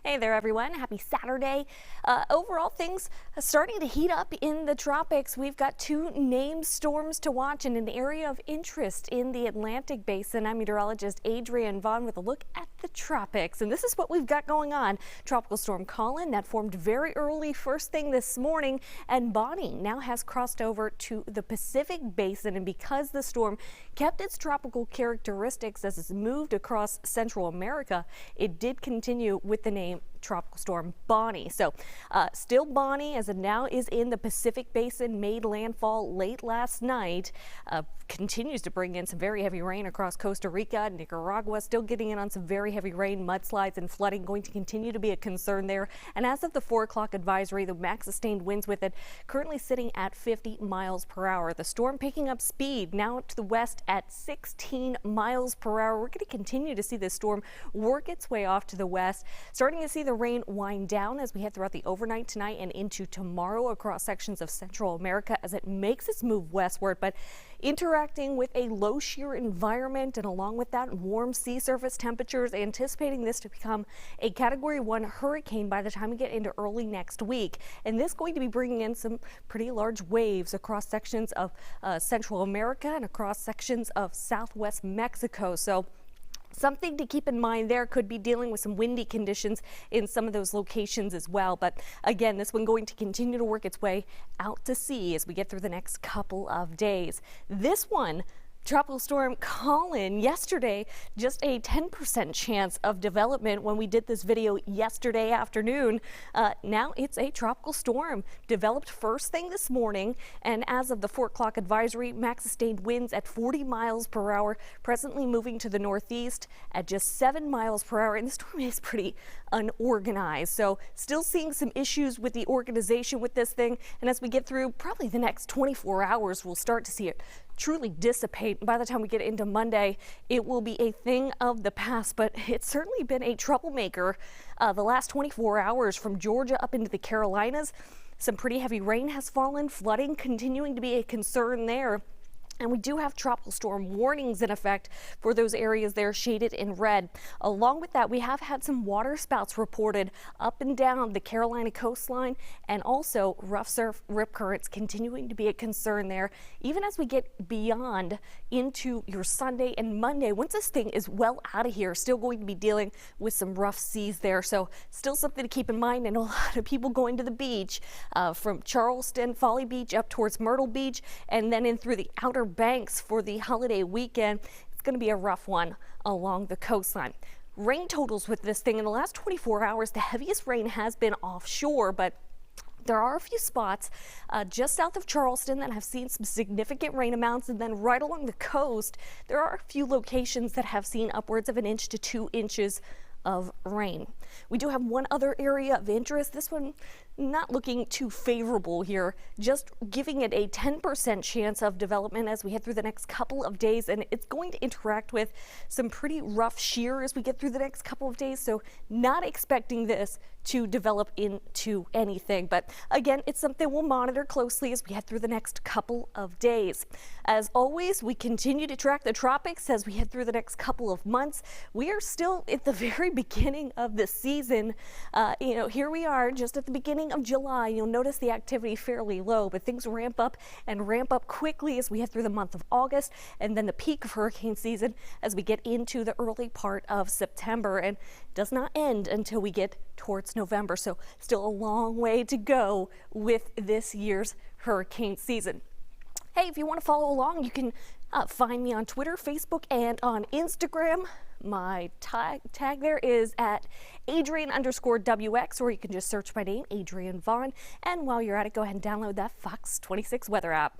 Hey there, everyone. Happy Saturday. Overall, things are starting to heat up in the tropics. We've got two named storms to watch in an area of interest in the Atlantic Basin. I'm meteorologist Adrienne Vaughn with a look at the tropics. And this is what we've got going on. Tropical storm Colin that formed very early first thing this morning. And Bonnie now has crossed over to the Pacific Basin. And because the storm kept its tropical characteristics as it's moved across Central America, it did continue with the name Tropical Storm Bonnie. So still Bonnie, as it now is in the Pacific Basin, made landfall late last night. Continues to bring in some very heavy rain across Costa Rica, Nicaragua, still getting in on some very heavy rain, mudslides and flooding going to continue to be a concern there. And as of the 4 o'clock advisory, the max sustained winds with it currently sitting at 50 miles per hour. The storm picking up speed now to the west at 16 miles per hour. We're going to continue to see this storm work its way off to the west, starting to see the rain wind down as we head throughout the overnight tonight and into tomorrow across sections of Central America as it makes its move westward, but interacting with a low shear environment, and along with that, warm sea surface temperatures, anticipating this to become a Category 1 hurricane by the time we get into early next week. And this is going to be bringing in some pretty large waves across sections of Central America and across sections of Southwest Mexico. So something to keep in mind there. Could be dealing with some windy conditions in some of those locations as well. But again, this one going to continue to work its way out to sea as we get through the next couple of days. This one, Tropical Storm Colin, yesterday, just a 10% chance of development when we did this video yesterday afternoon. Now it's a tropical storm, developed first thing this morning, and as of the 4 o'clock advisory, max sustained winds at 40 miles per hour, presently moving to the northeast at just 7 miles per hour. And the storm is pretty unorganized, so still seeing some issues with the organization with this thing. And as we get through probably the next 24 hours, we'll start to see it truly dissipate. By the time we get into Monday, it will be a thing of the past, but it's certainly been a troublemaker the last 24 hours from Georgia up into the Carolinas. Some pretty heavy rain has fallen, flooding continuing to be a concern there. And we do have tropical storm warnings in effect for those areas there shaded in red. Along with that, we have had some water spouts reported up and down the Carolina coastline, and also rough surf rip currents continuing to be a concern there. Even as we get beyond into your Sunday and Monday, once this thing is well out of here, still going to be dealing with some rough seas there. So still something to keep in mind. And a lot of people going to the beach from Charleston, Folly Beach up towards Myrtle Beach, and then in through the Outer Banks for the holiday weekend. It's going to be a rough one along the coastline. Rain totals with this thing in the last 24 hours, the heaviest rain has been offshore, but there are a few spots just south of Charleston that have seen some significant rain amounts, and then right along the coast, there are a few locations that have seen upwards of 1 inch to 2 inches of rain. We do have one other area of interest. This one not looking too favorable here, just giving it a 10% chance of development as we head through the next couple of days, and it's going to interact with some pretty rough shear as we get through the next couple of days. So not expecting this to develop into anything, but again, it's something we'll monitor closely as we head through the next couple of days. As always, we continue to track the tropics as we head through the next couple of months. We are still at the very beginning of the season. Here we are just at the beginning of July. You'll notice the activity fairly low, but things ramp up quickly as we head through the month of August, and then the peak of hurricane season as we get into the early part of September, and does not end until we get towards November. So still a long way to go with this year's hurricane season. Hey, if you want to follow along, you can find me on Twitter, Facebook, and on Instagram. My tag there is at Adrienne_WX, or you can just search my name, Adrienne Vaughn. And while you're at it, go ahead and download that Fox 26 weather app.